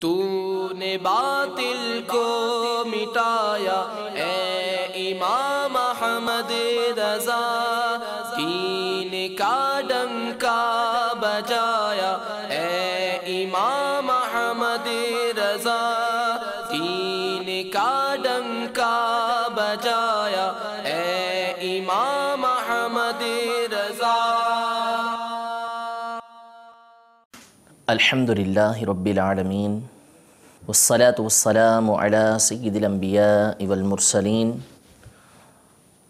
تو نے باطل کو مٹایا اے امام احمد رضا، دین کا ڈنکا بجایا اے امام احمد رضا، دین کا ڈنکا بجایا اے امام احمد رضا۔ الحمدللہ رب العالمین، والصلاة والسلام علی سید الانبیاء والمرسلین،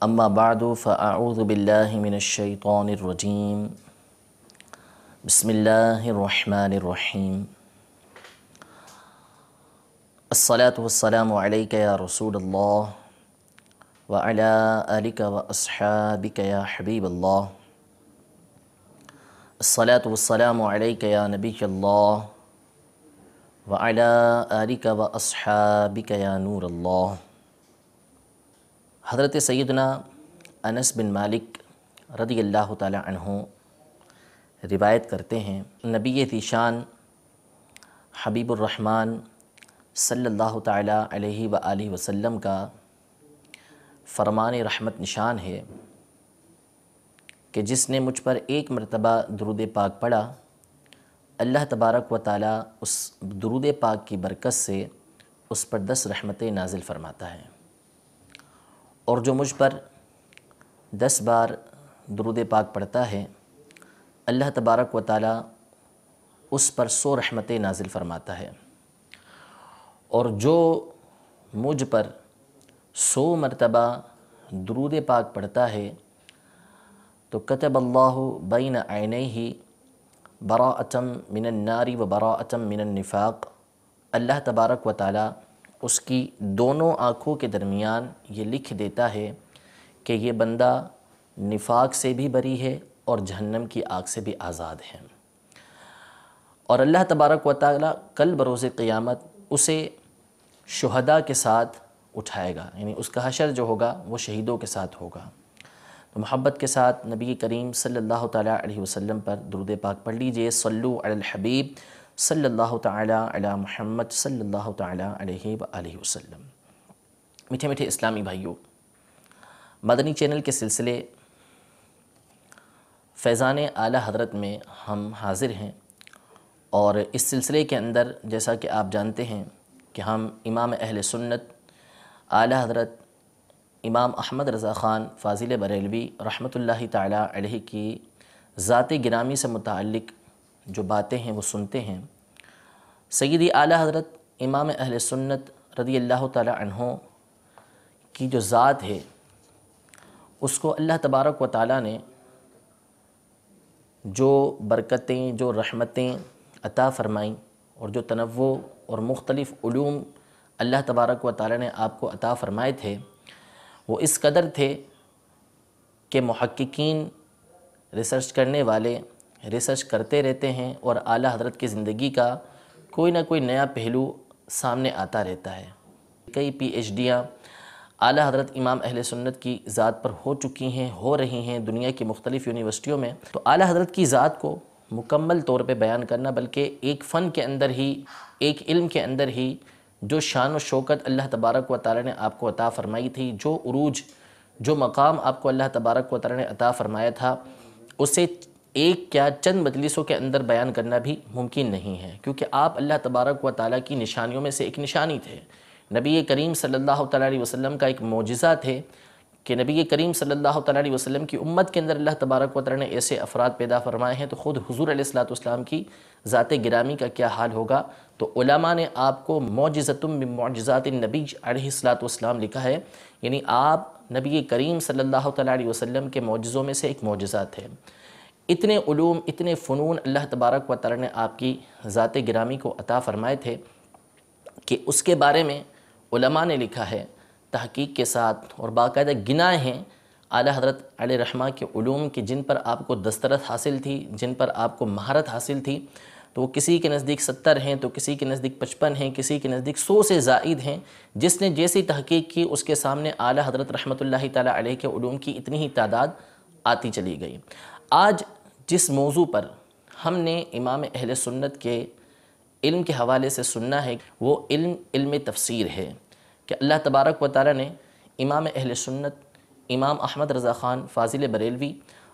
اما بعد فاعوذ باللہ من الشیطان الرجیم، بسم اللہ الرحمن الرحیم۔ الصلاة والسلام علیک یا رسول اللہ وعلی آلک واصحابک یا حبیب اللہ، الصلاة والسلام علیک یا نبی اللہ وعلی آلک واصحابک یا نور اللہ۔ حضرت سیدنا انس بن مالک رضی اللہ تعالی عنہ روایت کرتے ہیں، نبی ذیشان حبیب الرحمن صلی اللہ تعالی علیہ وآلہ وسلم کا فرمان رحمت نشان ہے کہ جس نے مجھ پر ایک مرتبہ درود پاک پڑھا، اللہ تبارک و تعالیٰ اس درود پاک کی برکت سے اس پر 10 رحمتیں نازل فرماتا ہے، اور جو مجھ پر 10 بار درود پاک پڑھتا ہے، اللہ تبارک و تعالیٰ اس پر 100 رحمتیں نازل فرماتا ہے، اور جو مجھ پر 100 مرتبہ درود پاک پڑھتا ہے تو کتب اللہ بین عینیہ براءۃ من النار و براءۃ من النفاق، اللہ تبارک و تعالیٰ اس کی دونوں آنکھوں کے درمیان یہ لکھ دیتا ہے کہ یہ بندہ نفاق سے بھی بری ہے اور جہنم کی آگ سے بھی آزاد ہے، اور اللہ تبارک و تعالیٰ کل بروز قیامت اسے شہداء کے ساتھ اٹھائے گا، یعنی اس کا حشر جو ہوگا وہ شہیدوں کے ساتھ ہوگا۔ تو محبت کے ساتھ نبی کریم صلی اللہ تعالیٰ علیہ وسلم پر درود پاک پڑھ لیجئے۔ صلو علی الحبیب صلی اللہ تعالیٰ علی محمد صلی اللہ تعالیٰ علیہ وآلہ وسلم۔ میٹھے میٹھے اسلامی بھائیوں، مدنی چینل کے سلسلے فیضان اعلیٰ حضرت میں ہم حاضر ہیں، اور اس سلسلے کے اندر جیسا کہ آپ جانتے ہیں کہ ہم امام اہل سنت اعلیٰ حضرت امام احمد رضا خان فاضل بریلوی رحمۃ اللہ تعالیٰ علیہ کی ذات گرامی سے متعلق جو باتیں ہیں وہ سنتے ہیں۔ سیدی اعلیٰ حضرت امام اہل سنت رضی اللہ تعالیٰ عنہ کی جو ذات ہے اس کو اللہ تبارک و تعالیٰ نے جو برکتیں، جو رحمتیں عطا فرمائیں، اور جو تنوع اور مختلف علوم اللہ تبارک و تعالیٰ نے آپ کو عطا فرمائے تھے، وہ اس قدر تھے کہ محققین، ریسرچ کرنے والے ریسرچ کرتے رہتے ہیں، اور اعلیٰ حضرت کی زندگی کا کوئی نہ کوئی نیا پہلو سامنے آتا رہتا ہے۔ کئی پی ایچ ڈیاں اعلیٰ حضرت امام اہل سنت کی ذات پر ہو چکی ہیں، ہو رہی ہیں دنیا کی مختلف یونیورسٹیوں میں۔ تو اعلیٰ حضرت کی ذات کو مکمل طور پہ بیان کرنا، بلکہ ایک فن کے اندر ہی، ایک علم کے اندر ہی جو شان و شوکت اللہ تبارک و تعالیٰ نے آپ کو عطا فرمائی تھی، جو عروج، جو مقام آپ کو اللہ تبارک و تعالیٰ نے عطا فرمایا تھا، اسے ایک کیا چند مجلسوں کے اندر بیان کرنا بھی ممکن نہیں ہے، کیونکہ آپ اللہ تبارک و تعالیٰ کی نشانیوں میں سے ایک نشانی تھے۔ نبی کریم صلی اللہ تعالیٰ علیہ وسلم کا ایک معجزہ تھے کہ نبی کریم صلی اللہ تعالیٰ علیہ وسلم کی امت کے اندر اللہ تبارک و تعالیٰ نے ایسے افراد پیدا فرمائے ہیں، تو خود حضور علیہ السلام کی ذات گرامی کا کیا حال ہوگا۔ تو علماء نے آپ کو معجزۃ من معجزات النبی علیہ السلام لکھا ہے، یعنی آپ نبی کریم صلی اللہ تعالیٰ علیہ وسلم کے معجزوں میں سے ایک معجزہ تھے۔ اتنے علوم، اتنے فنون اللہ تبارک و تعالیٰ نے آپ کی ذات گرامی کو عطا فرمائے تھے کہ اس کے بارے میں علماء نے لکھا ہے تحقیق کے ساتھ، اور باقاعدہ گنائے ہیں اعلیٰ حضرت علیہ رحمہ کے علوم کی، جن پر آپ کو دسترس حاصل تھی، جن پر آپ کو مہارت حاصل تھی۔ تو وہ کسی کے نزدیک 70 ہیں، تو کسی کے نزدیک 55 ہیں، کسی کے نزدیک 100 سے زائد ہیں۔ جس نے جیسی تحقیق کی اس کے سامنے اعلیٰ حضرت رحمۃ اللہ تعالیٰ علیہ کے علوم کی اتنی ہی تعداد آتی چلی گئی۔ آج جس موضوع پر ہم نے امام اہل سنت کے علم کے حوالے سے سننا ہے وہ علم تفسیر ہے کہ اللہ تبارک و تعالیٰ نے امام اہل سنت امام احمد رضا خان فاضل بریلوی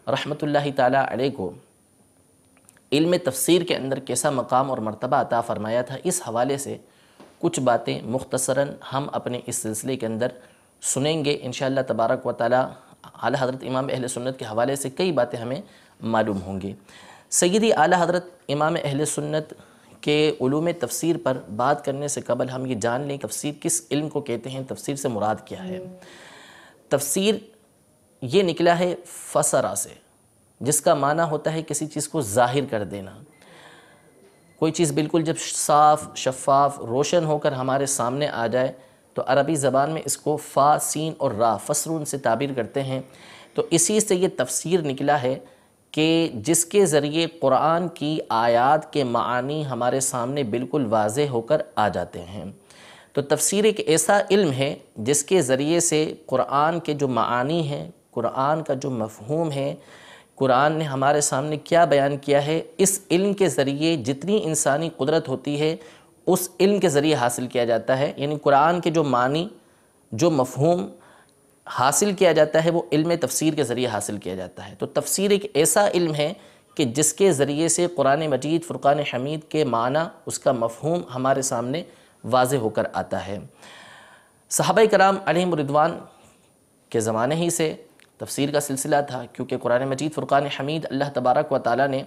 رحمۃ اللہ تعالیٰ علیہ کو علم تفسیر کے اندر کیسا مقام اور مرتبہ عطا فرمایا تھا، اس حوالے سے کچھ باتیں مختصراً ہم اپنے اس سلسلے کے اندر سنیں گے انشاءاللہ تبارک و تعالیٰ۔ اعلیٰ حضرت امام اہل سنت کے حوالے سے کئی باتیں ہمیں معلوم ہوں گی۔ سیدی اعلیٰ حضرت امام اہل سنت کے علوم تفسیر پر بات کرنے سے قبل ہم یہ جان لیں تفسیر کس علم کو کہتے ہیں، تفسیر سے مراد کیا ہے۔ تفسیر یہ نکلا ہے فسرہ سے، جس کا معنی ہوتا ہے کسی چیز کو ظاہر کر دینا۔ کوئی چیز بالکل جب صاف شفاف روشن ہو کر ہمارے سامنے آ جائے تو عربی زبان میں اس کو فا سین اور را فسرون سے تعبیر کرتے ہیں۔ تو اسی سے یہ تفسیر نکلا ہے کہ جس کے ذریعے قرآن کی آیات کے معانی ہمارے سامنے بالکل واضح ہو کر آ جاتے ہیں۔ تو تفسیر ایک ایسا علم ہے جس کے ذریعے سے قرآن کے جو معانی ہیں، قرآن کا جو مفہوم ہے، قرآن نے ہمارے سامنے کیا بیان کیا ہے، اس علم کے ذریعے جتنی انسانی قدرت ہوتی ہے اس علم کے ذریعے حاصل کیا جاتا ہے۔ یعنی قرآن کے جو معنی جو مفہوم حاصل کیا جاتا ہے وہ علم تفسیر کے ذریعے حاصل کیا جاتا ہے۔ تو تفسیر ایک ایسا علم ہے کہ جس کے ذریعے سے قرآن مجید فرقان حمید کے معنی اس کا مفہوم ہمارے سامنے واضح ہو کر آتا ہے۔ صحابہ کرام علیہم رضوان کے زمانے ہی سے تفسیر کا سلسلہ تھا، کیونکہ قرآن مجید فرقان حمید اللہ تبارک و تعالیٰ نے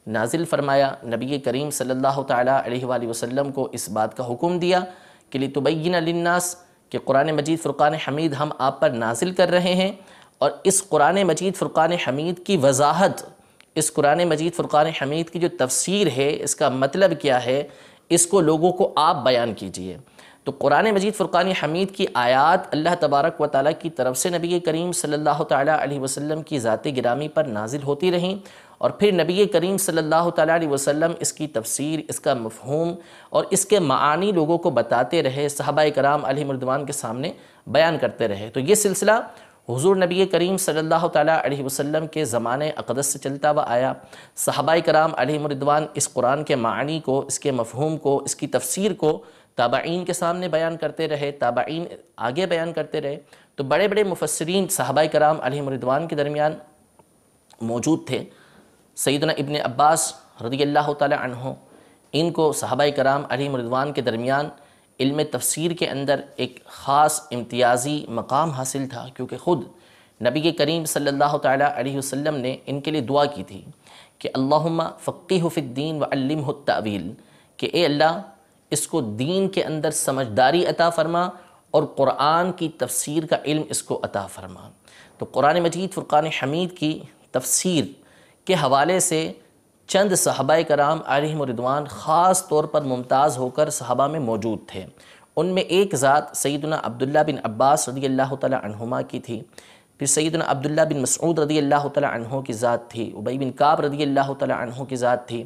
نازل فرمایا، نبی کریم صلی اللہ تعالیٰ علیہ وآلہ وسلم کو اس بات کا حکم دیا کہ لِتُبَيِّنَ لِلنَّاسِ کہ قرآن مجید فرقان حمید ہم آپ پر نازل کر رہے ہیں، اور اس قرآن مجید فرقان حمید کی وضاحت، اس قرآن مجید فرقان حمید کی جو تفسیر ہے، اس کا مطلب کیا ہے، اس کو لوگوں کو آپ بیان کیجئے۔ تو قرآن مجید فرقان حمید کی آیات اللہ تبارک و تعالیٰ کی طرف سے نبی کریم صلی اللہ تعالیٰ علیہ وسلم کی ذات گرامی پر نازل ہوتی رہیں، اور پھر نبی کریم صلی اللہ تعالیٰ علیہ وسلم اس کی تفسیر، اس کا مفہوم اور اس کے معانی لوگوں کو بتاتے رہے، صحابہ کرام علیہم رضوان کے سامنے بیان کرتے رہے۔ تو یہ سلسلہ حضور نبی کریم صلی اللہ تعالیٰ علیہ وسلم کے زمانے اقدس سے چلتا ہوا آیا۔ صحابہ کرام علیہم رضوان اس قرآن کے معانی کو، اس کے مفہوم کو، اس کی تفسیر کو تابعین کے سامنے بیان کرتے رہے، تابعین آگے بیان کرتے رہے۔ تو بڑے بڑے مفسرین صحابہ کرام علیہم رضوان کے درمیان موجود تھے۔ سیدنا ابن عباس رضی اللہ تعالی عنہ، ان کو صحابہ کرام علیہم رضوان کے درمیان علم تفسیر کے اندر ایک خاص امتیازی مقام حاصل تھا، کیونکہ خود نبی کریم صلی اللہ تعالی علیہ وسلم نے ان کے لیے دعا کی تھی کہ اللہم فقہہ فی الدین وعلمہ التأویل، کہ اے اللہ اس کو دین کے اندر سمجھداری عطا فرما اور قرآن کی تفسیر کا علم اس کو عطا فرما۔ تو قرآن مجید فرقان حمید کی تفسیر کے حوالے سے چند صحابہ کرام علیہم رضوان خاص طور پر ممتاز ہو کر صحابہ میں موجود تھے۔ ان میں ایک ذات سیدنا عبداللہ بن عباس رضی اللہ تعالی عنہما کی تھی، پھر سیدنا عبداللہ بن مسعود رضی اللہ تعالی عنہ کی ذات تھی، ابی بن کعب رضی اللہ تعالی عنہ کی ذات تھی۔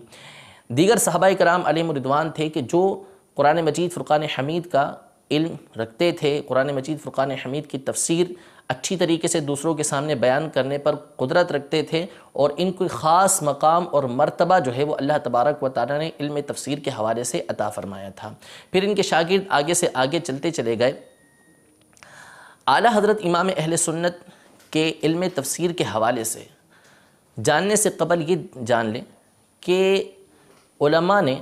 دیگر صحابہ کرام علیہم رضوان تھے کہ جو قرآن مجید فرقان حمید کا علم رکھتے تھے، قرآن مجید فرقان حمید کی تفسیر اچھی طریقے سے دوسروں کے سامنے بیان کرنے پر قدرت رکھتے تھے، اور ان کو خاص مقام اور مرتبہ جو ہے وہ اللہ تبارک و تعالیٰ نے علم تفسیر کے حوالے سے عطا فرمایا تھا۔ پھر ان کے شاگرد آگے سے آگے چلتے چلے گئے۔ اعلیٰ حضرت امام اہل سنت کے علم تفسیر کے حوالے سے جاننے سے قبل یہ جان لیں کہ علماء نے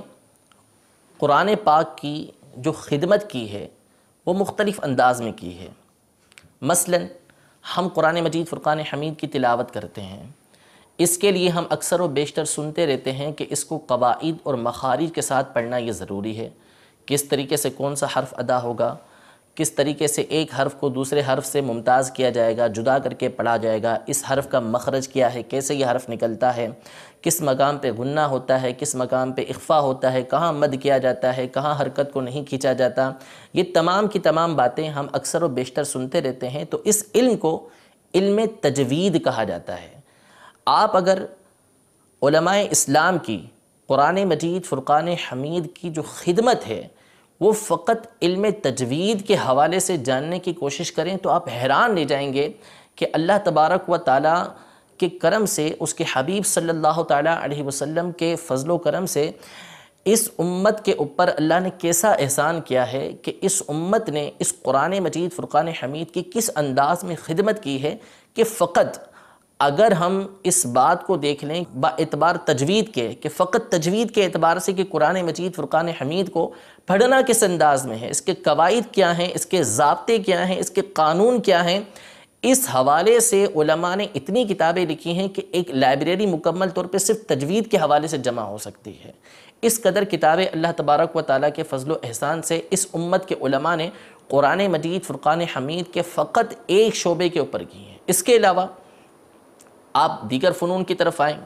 قرآن پاک کی جو خدمت کی ہے وہ مختلف انداز میں کی ہے۔ مثلا ہم قرآن مجید فرقان حمید کی تلاوت کرتے ہیں، اس کے لیے ہم اکثر و بیشتر سنتے رہتے ہیں کہ اس کو قواعد اور مخارج کے ساتھ پڑھنا یہ ضروری ہے، کس طریقے سے کون سا حرف ادا ہوگا، کس طریقے سے ایک حرف کو دوسرے حرف سے ممتاز کیا جائے گا، جدا کر کے پڑھا جائے گا، اس حرف کا مخرج کیا ہے، کیسے یہ حرف نکلتا ہے، کس مقام پہ غنہ ہوتا ہے، کس مقام پہ اخفا ہوتا ہے، کہاں مد کیا جاتا ہے، کہاں حرکت کو نہیں کھینچا جاتا، یہ تمام کی تمام باتیں ہم اکثر و بیشتر سنتے رہتے ہیں۔ تو اس علم کو علم تجوید کہا جاتا ہے۔ آپ اگر علماء اسلام کی قرآن مجید فرقان حمید کی جو خدمت ہے وہ فقط علم تجوید کے حوالے سے جاننے کی کوشش کریں تو آپ حیران رہ جائیں گے کہ اللہ تبارک و تعالیٰ کے کرم سے، اس کے حبیب صلی اللہ تعالیٰ علیہ وسلم کے فضل و کرم سے اس امت کے اوپر اللہ نے کیسا احسان کیا ہے کہ اس امت نے اس قرآن مجید فرقان حمید کی کس انداز میں خدمت کی ہے کہ فقط اگر ہم اس بات کو دیکھ لیں با اعتبار تجوید کے کہ فقط تجوید کے اعتبار سے کہ قرآن مجید فرقان حمید کو پڑھنا کس انداز میں ہے، اس کے قواعد کیا ہیں، اس کے ضابطے کیا ہیں، اس کے قانون کیا ہیں، اس حوالے سے علماء نے اتنی کتابیں لکھی ہیں کہ ایک لائبریری مکمل طور پہ صرف تجوید کے حوالے سے جمع ہو سکتی ہے۔ اس قدر کتابیں اللہ تبارک و تعالیٰ کے فضل و احسان سے اس امت کے علماء نے قرآن مجید فرقان حمید کے فقط ایک شعبے کے اوپر کی ہیں۔ اس کے علاوہ آپ دیگر فنون کی طرف آئیں،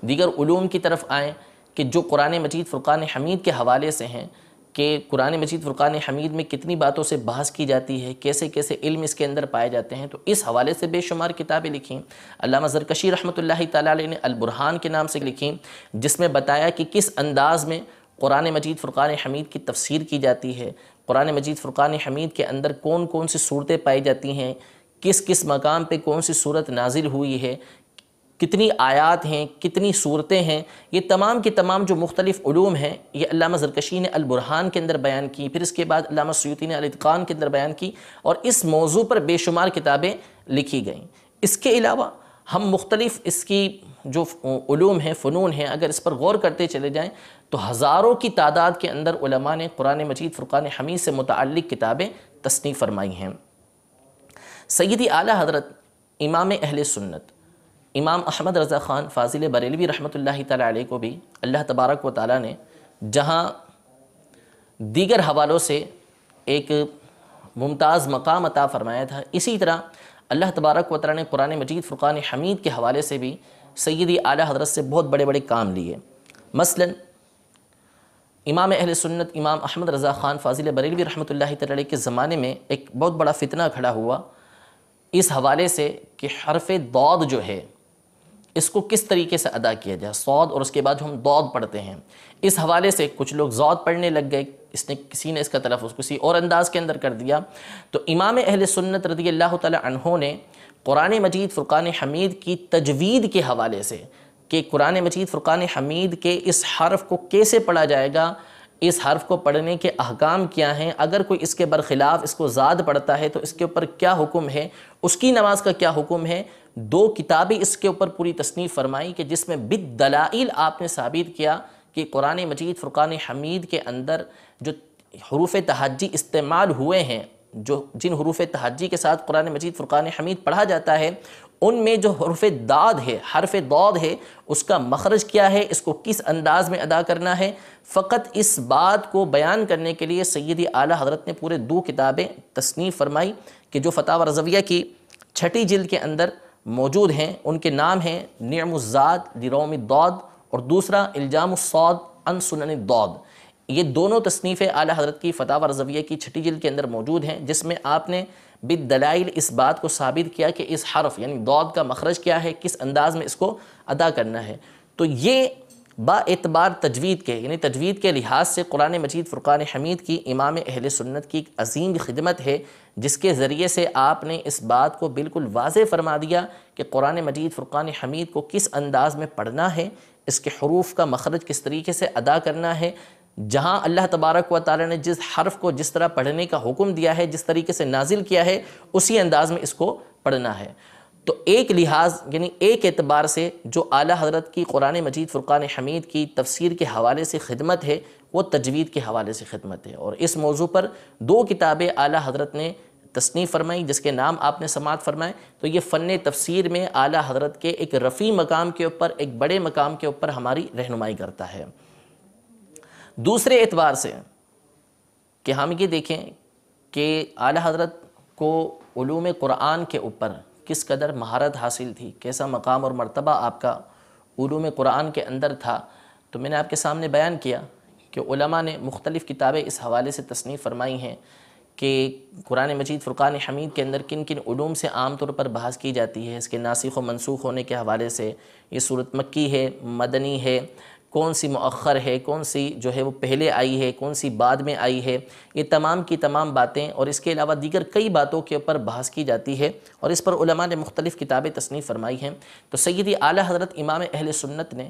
دیگر علوم کی طرف آئیں کہ جو قرآن مجید فرقان حمید کے حوالے سے ہیں، کہ قرآن مجید فرقان حمید میں کتنی باتوں سے بحث کی جاتی ہے، کیسے کیسے علم اس کے اندر پائے جاتے ہیں، تو اس حوالے سے بے شمار کتابیں لکھیں۔ علامہ زرکشی رحمۃ اللہ تعالیٰ علیہ نے البرہان کے نام سے لکھیں، جس میں بتایا کہ کس انداز میں قرآن مجید فرقان حمید کی تفسیر کی جاتی ہے، قرآن مجید فرقان حمید کے اندر کون کون سی صورتیں پائی جاتی ہیں، کس کس مقام پہ کون سی صورت نازل ہوئی ہے، کتنی آیات ہیں، کتنی صورتیں ہیں، یہ تمام کے تمام جو مختلف علوم ہیں یہ علامہ زرکشی نے البرہان کے اندر بیان کی، پھر اس کے بعد علامہ سیوطی نے الاتقان کے اندر بیان کی، اور اس موضوع پر بے شمار کتابیں لکھی گئیں۔ اس کے علاوہ ہم مختلف اس کی جو علوم ہیں، فنون ہیں، اگر اس پر غور کرتے چلے جائیں تو ہزاروں کی تعداد کے اندر علماء نے قرآن مجید فرقان حمید سے متعلق کتابیں تصنیف فرمائی ہیں۔ سیدی اعلیٰ حضرت امام اہل سنت امام احمد رضا خان فاضل بریلوی رحمۃ اللہ تعالیٰ علیہ کو بھی اللہ تبارک و تعالیٰ نے جہاں دیگر حوالوں سے ایک ممتاز مقام عطا فرمایا تھا، اسی طرح اللہ تبارک و تعالیٰ نے قرآن مجید فرقان حمید کے حوالے سے بھی سیدی اعلیٰ حضرت سے بہت بڑے بڑے کام لیے۔ مثلا امام اہل سنت امام احمد رضا خان فاضل بریلوی رحمۃ اللہ تعالیٰ علیہ کے زمانے میں ایک بہت بڑا فتنہ کھڑا ہوا اس حوالے سے کہ حرف ضاد جو ہے اس کو کس طریقے سے ادا کیا جائے، صاد اور اس کے بعد ہم ضاد پڑھتے ہیں، اس حوالے سے کچھ لوگ ضاد پڑھنے لگ گئے، کسی نے اس کا تلفظ کسی اور انداز کے اندر کر دیا۔ تو امام اہل سنت رضی اللہ تعالی عنہ نے قرآن مجید فرقان حمید کی تجوید کے حوالے سے کہ قرآن مجید فرقان حمید کے اس حرف کو کیسے پڑھا جائے گا، اس حرف کو پڑھنے کے احکام کیا ہیں، اگر کوئی اس کے برخلاف اس کو زاد پڑھتا ہے تو اس کے اوپر کیا حکم ہے، اس کی نماز کا کیا حکم ہے، 2 کتابیں اس کے اوپر پوری تصنیف فرمائی کہ جس میں بالدلائل آپ نے ثابت کیا کہ قرآن مجید فرقان حمید کے اندر جو حروف تہجی استعمال ہوئے ہیں، جن حروف تہجی کے ساتھ قرآن مجید فرقان حمید پڑھا جاتا ہے، ان میں جو حرف ضاد ہے اس کا مخرج کیا ہے، اس کو کس انداز میں ادا کرنا ہے۔ فقط اس بات کو بیان کرنے کے لیے سیدی اعلیٰ حضرت نے پورے 2 کتابیں تصنیف فرمائی کہ جو فتاوی رضویہ کی 6ٹھی جلد کے اندر موجود ہیں، ان کے نام ہیں نعم الزاد لروم الضاد اور دوسرا الجام الصاد عن سنن الضاد۔ یہ دونوں تصنیفیں اعلیٰ حضرت کی فتاوی رضویہ کی 6ٹھی جلد کے اندر موجود ہیں، جس میں آپ نے بالدلائل اس بات کو ثابت کیا کہ اس حرف یعنی ضاد کا مخرج کیا ہے، کس انداز میں اس کو ادا کرنا ہے۔ تو یہ با اعتبار تجوید کے یعنی تجوید کے لحاظ سے قرآن مجید فرقان حمید کی امام اہل سنت کی ایک عظیم خدمت ہے، جس کے ذریعے سے آپ نے اس بات کو بالکل واضح فرما دیا کہ قرآن مجید فرقان حمید کو کس انداز میں پڑھنا ہے، اس کے حروف کا مخرج کس طریقے سے ادا کرنا ہے، جہاں اللہ تبارک و تعالی نے جس حرف کو جس طرح پڑھنے کا حکم دیا ہے، جس طریقے سے نازل کیا ہے، اسی انداز میں اس کو پڑھنا ہے۔ تو ایک لحاظ یعنی ایک اعتبار سے جو اعلیٰ حضرت کی قرآن مجید فرقان حمید کی تفسیر کے حوالے سے خدمت ہے وہ تجوید کے حوالے سے خدمت ہے، اور اس موضوع پر 2 کتابیں اعلیٰ حضرت نے تصنیف فرمائی جس کے نام آپ نے سماعت فرمائے۔ تو یہ فن تفسیر میں اعلیٰ حضرت کے ایک رفیع مقام کے اوپر، ایک بڑے مقام کے اوپر ہماری رہنمائی کرتا ہے۔ دوسرے اعتبار سے کہ ہم یہ دیکھیں کہ اعلیٰ حضرت کو علوم قرآن کے اوپر کس قدر مہارت حاصل تھی، کیسا مقام اور مرتبہ آپ کا علوم قرآن کے اندر تھا، تو میں نے آپ کے سامنے بیان کیا کہ علماء نے مختلف کتابیں اس حوالے سے تصنیف فرمائی ہیں کہ قرآن مجید فرقان حمید کے اندر کن کن علوم سے عام طور پر بحث کی جاتی ہے، اس کے ناسخ و منسوخ ہونے کے حوالے سے، یہ صورت مکی ہے، مدنی ہے، کون سی مؤخر ہے، کون سی جو ہے وہ پہلے آئی ہے، کون سی بعد میں آئی ہے، یہ تمام کی تمام باتیں اور اس کے علاوہ دیگر کئی باتوں کے اوپر بحث کی جاتی ہے، اور اس پر علماء نے مختلف کتابیں تصنیف فرمائی ہیں۔ تو سیدی اعلیٰ حضرت امام اہل سنت نے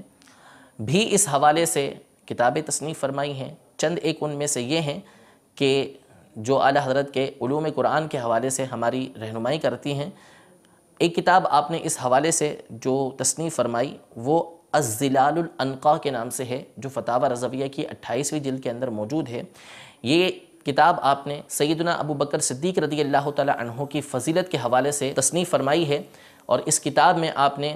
بھی اس حوالے سے کتابیں تصنیف فرمائی ہیں، چند ایک ان میں سے یہ ہیں کہ جو اعلیٰ حضرت کے علوم قرآن کے حوالے سے ہماری رہنمائی کرتی ہیں۔ ایک کتاب آپ نے اس حوالے سے جو تصنیف فرمائی وہ الظلال الانقا کے نام سے ہے، جو فتاوی رضویہ کی 28ویں جلد کے اندر موجود ہے۔ یہ کتاب آپ نے سیدنا ابو بکر صدیق رضی اللہ تعالی عنہ کی فضیلت کے حوالے سے تصنیف فرمائی ہے، اور اس کتاب میں آپ نے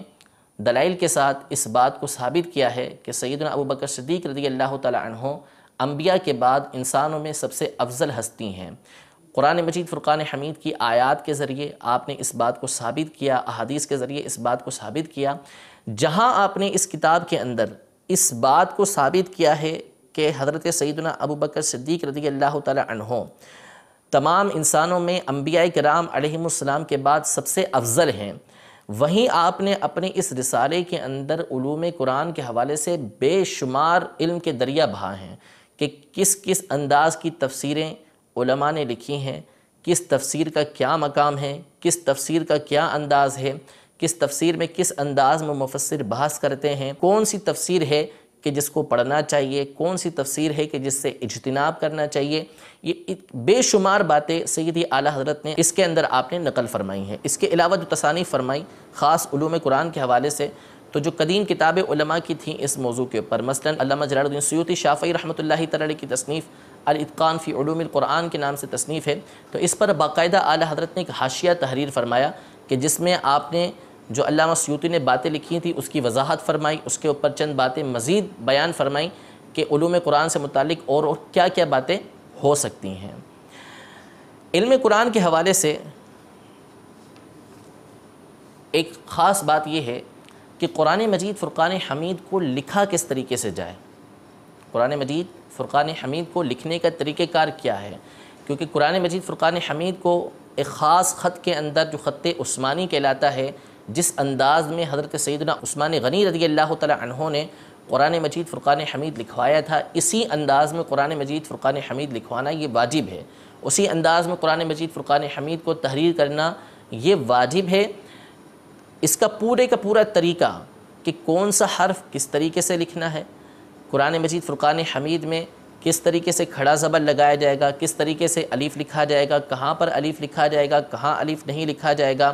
دلائل کے ساتھ اس بات کو ثابت کیا ہے کہ سیدنا ابو بکر صدیق رضی اللہ تعالی عنہ انبیاء کے بعد انسانوں میں سب سے افضل ہستی ہیں۔ قرآن مجید فرقان حمید کی آیات کے ذریعے آپ نے اس بات کو ثابت کیا، احادیث کے ذریعے اس بات کو ثابت کیا۔ جہاں آپ نے اس کتاب کے اندر اس بات کو ثابت کیا ہے کہ حضرت سیدنا ابو بکر صدیق رضی اللہ تعالی عنہ تمام انسانوں میں انبیاء کرام علیہم السلام کے بعد سب سے افضل ہیں، وہیں آپ نے اپنے اس رسالے کے اندر علوم قرآن کے حوالے سے بے شمار علم کے دریا بہا ہیں کہ کس کس انداز کی تفسیریں علماء نے لکھی ہیں، کس تفسیر کا کیا مقام ہے، کس تفسیر کا کیا انداز ہے، کس تفسیر میں کس انداز میں مفسر بحث کرتے ہیں، کون سی تفسیر ہے کہ جس کو پڑھنا چاہیے، کون سی تفسیر ہے کہ جس سے اجتناب کرنا چاہیے۔ یہ بے شمار باتیں سیدی اعلیٰ حضرت نے اس کے اندر آپ نے نقل فرمائی ہیں۔ اس کے علاوہ جو تصانیف فرمائی خاص علوم قرآن کے حوالے سے، تو جو قدیم کتابیں علماء کی تھیں اس موضوع کے اوپر، مثلا علامہ جلال الدین سیوطی شافعی رحمۃ اللہ تعالی علیہ کی تصنیف الاتقان فی علوم القرآن کے نام سے تصنیف ہے، تو اس پر باقاعدہ اعلیٰ حضرت نے ایک حاشیہ تحریر فرمایا کہ جس میں آپ نے جو علامہ سیوطی نے باتیں لکھی تھیں اس کی وضاحت فرمائی، اس کے اوپر چند باتیں مزید بیان فرمائیں کہ علوم قرآن سے متعلق اور کیا کیا باتیں ہو سکتی ہیں۔ علم قرآن کے حوالے سے ایک خاص بات یہ ہے کہ قرآن مجید فرقان حمید کو لکھا کس طریقے سے جائے، قرآن مجید فرقان حمید کو لکھنے کا طریقہ کار کیا ہے، کیونکہ قرآن مجید فرقان حمید کو ایک خاص خط کے اندر جو خط عثمانی کہلاتا ہے، جس انداز میں حضرت سیدنا عثمان غنی رضی اللہ تعالی عنہ نے قرآن مجید فرقان حمید لکھوایا تھا، اسی انداز میں قرآن مجید فرقان حمید لکھوانا یہ واجب ہے، اسی انداز میں قرآن مجید فرقان حمید کو تحریر کرنا یہ واجب ہے۔ اس کا پورا طریقہ کہ کون سا حرف کس طریقے سے لکھنا ہے، قرآن مجید فرقان حمید میں کس طریقے سے کھڑا زبر لگایا جائے گا، کس طریقے سے الف لکھا جائے گا، کہاں پر الف لکھا جائے گا، کہاں الف نہیں لکھا جائے گا،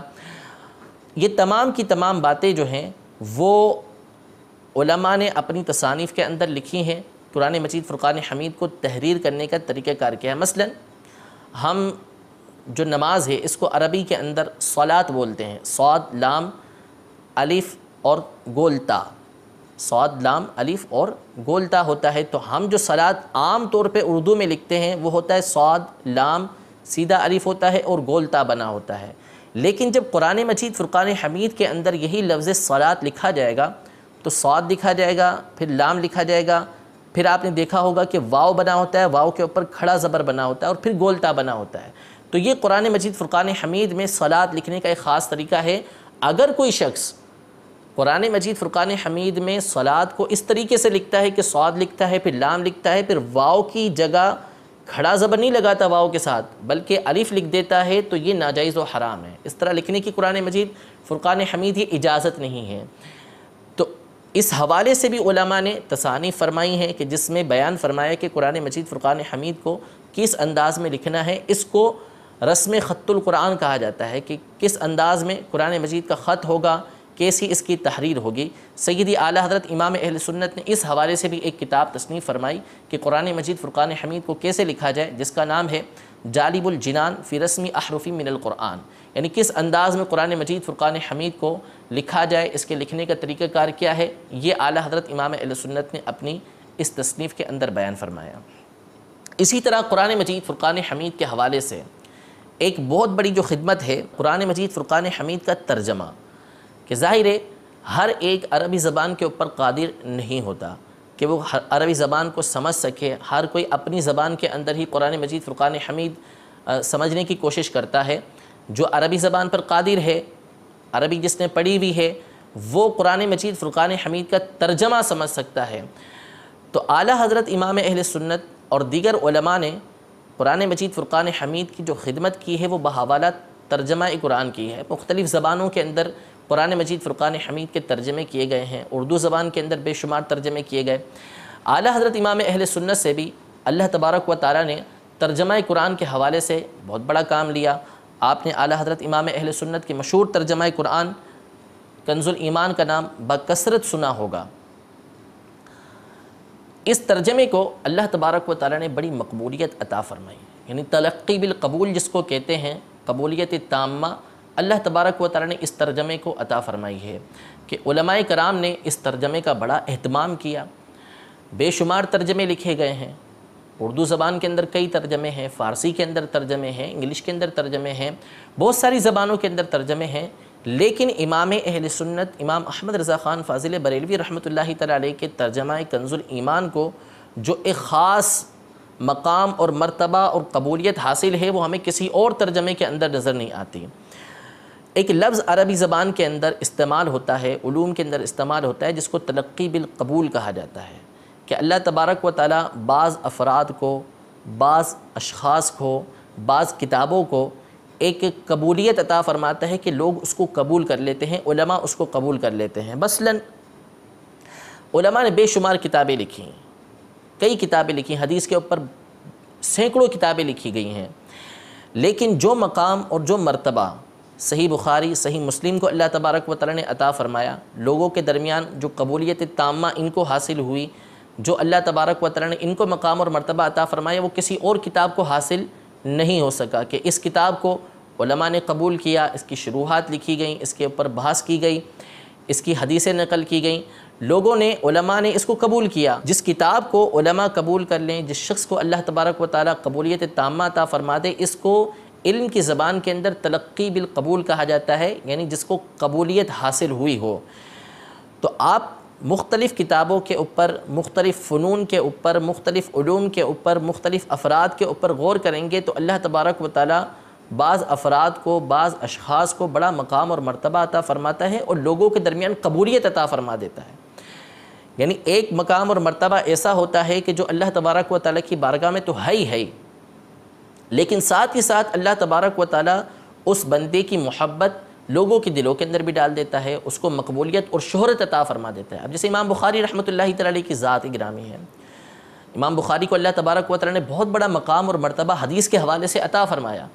یہ تمام کی تمام باتیں جو ہیں وہ علماء نے اپنی تصانیف کے اندر لکھی ہیں۔ قرآن مجید فرقان حمید کو تحریر کرنے کا طریقہ کار کیا ہے، مثلا ہم جو نماز ہے اس کو عربی کے اندر صلاۃ بولتے ہیں، صاد لام الف اور گول تا، صاد لام الف اور گول تا ہوتا ہے، تو ہم جو صلاۃ عام طور پہ اردو میں لکھتے ہیں وہ ہوتا ہے صاد لام سیدھا الف ہوتا ہے اور گول تا بنا ہوتا ہے، لیکن جب قرآن مجید فرقان حمید کے اندر یہی لفظ صلاۃ لکھا جائے گا تو صاد لکھا جائے گا، پھر لام لکھا جائے گا، پھر آپ نے دیکھا ہوگا کہ واو بنا ہوتا ہے، واو کے اوپر کھڑا زبر بنا ہوتا ہے اور پھر گول تا بنا ہوتا ہے۔ تو یہ قرآن مجید فرقان حمید میں صلاۃ لکھنے کا ایک خاص طریقہ ہے۔ اگر کوئی شخص قرآن مجید فرقان حمید میں صلاۃ کو اس طریقے سے لکھتا ہے کہ صاد لکھتا ہے، پھر لام لکھتا ہے، پھر واو کی جگہ کھڑا زبر نہیں لگاتا واو کے ساتھ بلکہ الف لکھ دیتا ہے، تو یہ ناجائز و حرام ہے۔ اس طرح لکھنے کی قرآن مجید فرقان حمید یہ اجازت نہیں ہے۔ تو اس حوالے سے بھی علماء نے تصانیف فرمائی ہیں کہ جس میں بیان فرمایا کہ قرآن مجید فرقان حمید کو کس انداز میں لکھنا ہے۔ اس کو رسم خط القرآن کہا جاتا ہے کہ کس انداز میں قرآن مجید کا خط ہوگا، کیسی اس کی تحریر ہوگی۔ سیدی اعلیٰ حضرت امام اہل سنت نے اس حوالے سے بھی ایک کتاب تصنیف فرمائی کہ قرآن مجید فرقان حمید کو کیسے لکھا جائے، جس کا نام ہے جالب الجنان فی رسم احرف من القرآن، یعنی کس انداز میں قرآن مجید فرقان حمید کو لکھا جائے، اس کے لکھنے کا طریقہ کار کیا ہے، یہ اعلیٰ حضرت امام اہل سنت نے اپنی اس تصنیف کے اندر بیان فرمایا۔ اسی طرح قرآن مجید فرقان حمید کے حوالے سے ایک بہت بڑی جو خدمت ہے قرآن مجید فرقان حمید کا ترجمہ، کہ ظاہر ہے ہر ایک عربی زبان کے اوپر قادر نہیں ہوتا کہ وہ عربی زبان کو سمجھ سکے، ہر کوئی اپنی زبان کے اندر ہی قرآن مجید فرقان حمید سمجھنے کی کوشش کرتا ہے۔ جو عربی زبان پر قادر ہے، عربی جس نے پڑھی ہوئی ہے، وہ قرآن مجید فرقان حمید کا ترجمہ سمجھ سکتا ہے۔ تو اعلیٰ حضرت امام اہل سنت اور دیگر علماء نے قرآن مجید فرقان حمید کی جو خدمت کی ہے وہ بحوالہ ترجمہ قرآن کی ہے۔ مختلف زبانوں کے اندر قرآن مجید فرقان حمید کے ترجمے کیے گئے ہیں، اردو زبان کے اندر بے شمار ترجمے کیے گئے۔ اعلیٰ حضرت امام اہل سنت سے بھی اللہ تبارک و تعالیٰ نے ترجمہ قرآن کے حوالے سے بہت بڑا کام لیا۔ آپ نے اعلیٰ حضرت امام اہل سنت کے مشہور ترجمہ قرآن کنز الایمان کا نام بکثرت سنا ہوگا۔ اس ترجمے کو اللہ تبارک و تعالیٰ نے بڑی مقبولیت عطا فرمائی، یعنی تلقی بالقبول جس کو کہتے ہیں، قبولیت تامہ اللہ تبارک و تعالیٰ نے اس ترجمے کو عطا فرمائی ہے کہ علماء کرام نے اس ترجمے کا بڑا اہتمام کیا۔ بے شمار ترجمے لکھے گئے ہیں، اردو زبان کے اندر کئی ترجمے ہیں، فارسی کے اندر ترجمے ہیں، انگلش کے اندر ترجمے ہیں، بہت ساری زبانوں کے اندر ترجمے ہیں، لیکن امام اہل سنت امام احمد رضا خان فاضل بریلوی رحمۃ اللہ تعالیٰ علیہ کے ترجمہ کنز الایمان کو جو ایک خاص مقام اور مرتبہ اور قبولیت حاصل ہے وہ ہمیں کسی اور ترجمے کے اندر نظر نہیں آتی۔ ایک لفظ عربی زبان کے اندر استعمال ہوتا ہے، علوم کے اندر استعمال ہوتا ہے، جس کو تلقی بالقبول کہا جاتا ہے، کہ اللہ تبارک و تعالیٰ بعض افراد کو، بعض اشخاص کو، بعض کتابوں کو ایک قبولیت عطا فرماتا ہے کہ لوگ اس کو قبول کر لیتے ہیں، علماء اس کو قبول کر لیتے ہیں۔ مثلاً علماء نے بے شمار کتابیں لکھی، کئی کتابیں لکھی، حدیث کے اوپر سینکڑوں کتابیں لکھی گئی ہیں، لیکن جو مقام اور جو مرتبہ صحیح بخاری، صحیح مسلم کو اللہ تبارک و تعالیٰ نے عطا فرمایا، لوگوں کے درمیان جو قبولیت تامہ ان کو حاصل ہوئی، جو اللہ تبارک و تعالیٰ نے ان کو مقام اور مرتبہ عطا فرمایا، وہ کسی اور کتاب کو حاصل نہیں ہو سکا کہ اس کتاب کو علماء نے قبول کیا، اس کی شروحات لکھی گئیں، اس کے اوپر بحث کی گئی، اس کی حدیثیں نقل کی گئیں، لوگوں نے، علماء نے اس کو قبول کیا۔ جس کتاب کو علماء قبول کر لیں، جس شخص کو اللہ تبارک و تعالیٰ قبولیت تامہ عطا فرما دے، اس کو علم کی زبان کے اندر تلقی بالقبول کہا جاتا ہے، یعنی جس کو قبولیت حاصل ہوئی ہو۔ تو آپ مختلف کتابوں کے اوپر، مختلف فنون کے اوپر، مختلف علوم کے اوپر، مختلف افراد کے اوپر غور کریں گے تو اللہ تبارک و تعالیٰ بعض افراد کو، بعض اشخاص کو بڑا مقام اور مرتبہ عطا فرماتا ہے اور لوگوں کے درمیان قبولیت عطا فرما دیتا ہے۔ یعنی ایک مقام اور مرتبہ ایسا ہوتا ہے کہ جو اللہ تبارک و تعالیٰ کی بارگاہ میں تو ہے ہی ہے، لیکن ساتھ ہی ساتھ اللہ تبارک و تعالیٰ اس بندے کی محبت لوگوں کے دلوں کے اندر بھی ڈال دیتا ہے، اس کو مقبولیت اور شہرت عطا فرما دیتا ہے۔ اب جیسے امام بخاری رحمۃ اللہ تعالیٰ علیہ کی ذات گرامی ہے، امام بخاری کو اللہ تبارک و تعالیٰ نے بہت بڑا مقام اور مرتبہ حدیث کے حوالے سے عطا فرمایا،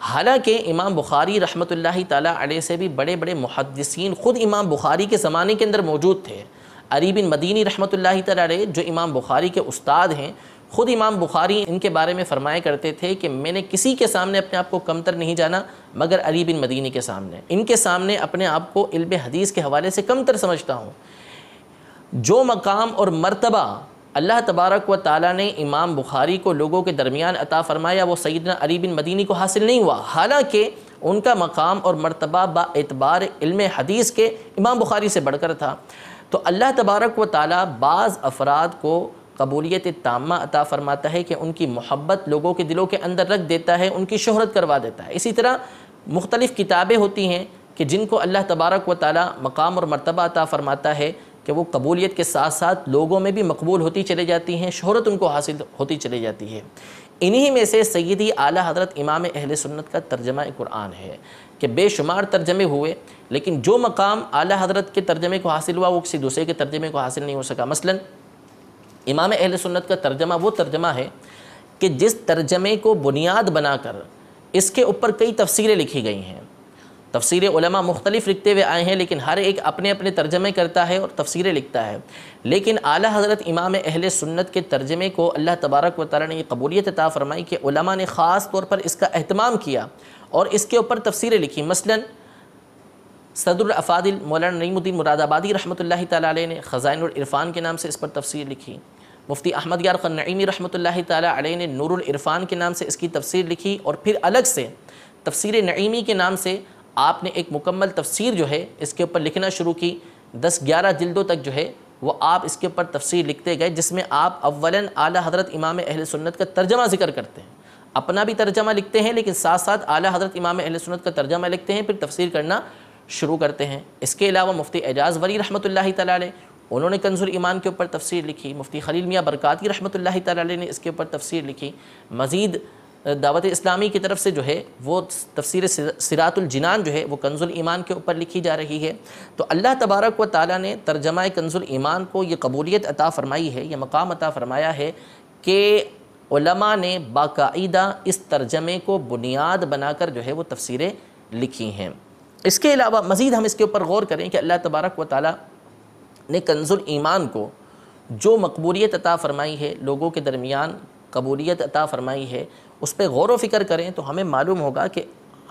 حالانکہ امام بخاری رحمۃ اللہ تعالیٰ علیہ سے بھی بڑے بڑے محدثین خود امام بخاری کے زمانے کے اندر موجود تھے۔ علی بن مدینی رحمۃ اللہ تعالیٰ علیہ جو امام بخاری کے استاد ہیں، خود امام بخاری ان کے بارے میں فرمایا کرتے تھے کہ میں نے کسی کے سامنے اپنے آپ کو کمتر نہیں جانا مگر علی بن مدینی کے سامنے، ان کے سامنے اپنے آپ کو علم حدیث کے حوالے سے کمتر سمجھتا ہوں۔ جو مقام اور مرتبہ اللہ تبارک و تعالیٰ نے امام بخاری کو لوگوں کے درمیان عطا فرمایا وہ سیدنا علی بن مدینی کو حاصل نہیں ہوا، حالانکہ ان کا مقام اور مرتبہ با اعتبار علم حدیث کے امام بخاری سے بڑھ کر تھا۔ تو اللہ تبارک و تعالیٰ بعض افراد کو قبولیت تامہ عطا فرماتا ہے کہ ان کی محبت لوگوں کے دلوں کے اندر رکھ دیتا ہے، ان کی شہرت کروا دیتا ہے۔ اسی طرح مختلف کتابیں ہوتی ہیں کہ جن کو اللہ تبارک و تعالیٰ مقام اور مرتبہ عطا فرماتا ہے کہ وہ قبولیت کے ساتھ ساتھ لوگوں میں بھی مقبول ہوتی چلی جاتی ہیں، شہرت ان کو حاصل ہوتی چلی جاتی ہے۔ انہی میں سے سیدی اعلیٰ حضرت امام اہل سنت کا ترجمہ قرآن ہے کہ بے شمار ترجمے ہوئے، لیکن جو مقام اعلیٰ حضرت کے ترجمے کو حاصل ہوا وہ کسی دوسرے کے ترجمے کو حاصل نہیں ہو سکا۔ مثلاً امام اہل سنت کا ترجمہ وہ ترجمہ ہے کہ جس ترجمے کو بنیاد بنا کر اس کے اوپر کئی تفسیریں لکھی گئی ہیں۔ تفسیریں علماء مختلف لکھتے ہوئے آئے ہیں، لیکن ہر ایک اپنے اپنے ترجمے کرتا ہے اور تفسیریں لکھتا ہے، لیکن اعلیٰ حضرت امام اہل سنت کے ترجمے کو اللہ تبارک و تعالیٰ نے یہ قبولیت عطا فرمائی کہ علماء نے خاص طور پر اس کا اہتمام کیا اور اس کے اوپر تفسیریں لکھی۔ مثلاً صدر الافاضل مولانا نعیم الدین مراد آبادی رحمۃ اللہ تعالیٰ علیہ نے خزائن العرفان کے نام سے اس پر تفسیر لکھی۔ مفتی احمد یار نعیمی رحمۃ اللہ تعالیٰ علیہ نے نور العرفان کے نام سے اس کی تفسیر لکھی، اور پھر الگ سے تفسیر نعیمی کے نام سے آپ نے ایک مکمل تفسیر جو ہے اس کے اوپر لکھنا شروع کی۔ 10-11 جلدوں تک جو ہے وہ آپ اس کے اوپر تفسیر لکھتے گئے، جس میں آپ اولاً اعلیٰ حضرت امام اہل سنت کا ترجمہ ذکر کرتے ہیں، اپنا بھی ترجمہ لکھتے ہیں، لیکن ساتھ ساتھ اعلیٰ حضرت امام اہل سنت کا ترجمہ لکھتے ہیں، پھر تفسیر کرنا شروع کرتے ہیں۔ اس کے علاوہ مفتی اعجاز ولی رحمۃ اللہ تعالیٰ علیہ انہوں نے کنز الایمان کے اوپر تفسیر لکھی، مفتی خلیل میاں برکاتی رحمۃ اللہ تعالیٰ علیہ نے اس کے اوپر تفسیر لکھی۔ مزید دعوت اسلامی کی طرف سے جو ہے وہ تفسیر صراط الجنان جو ہے وہ کنز الایمان کے اوپر لکھی جا رہی ہے۔ تو اللہ تبارک و تعالیٰ نے ترجمہ کنز الایمان کو یہ قبولیت عطا فرمائی ہے، یہ مقام عطا فرمایا ہے کہ علماء نے باقاعدہ اس ترجمے کو بنیاد بنا کر جو ہے وہ تفسیریں لکھی ہیں۔ اس کے علاوہ مزید ہم اس کے اوپر غور کریں کہ اللہ تبارک و تعالیٰ نے کنز الایمان کو جو مقبولیت عطا فرمائی ہے، لوگوں کے درمیان قبولیت عطا فرمائی ہے، اس پہ غور و فکر کریں تو ہمیں معلوم ہوگا کہ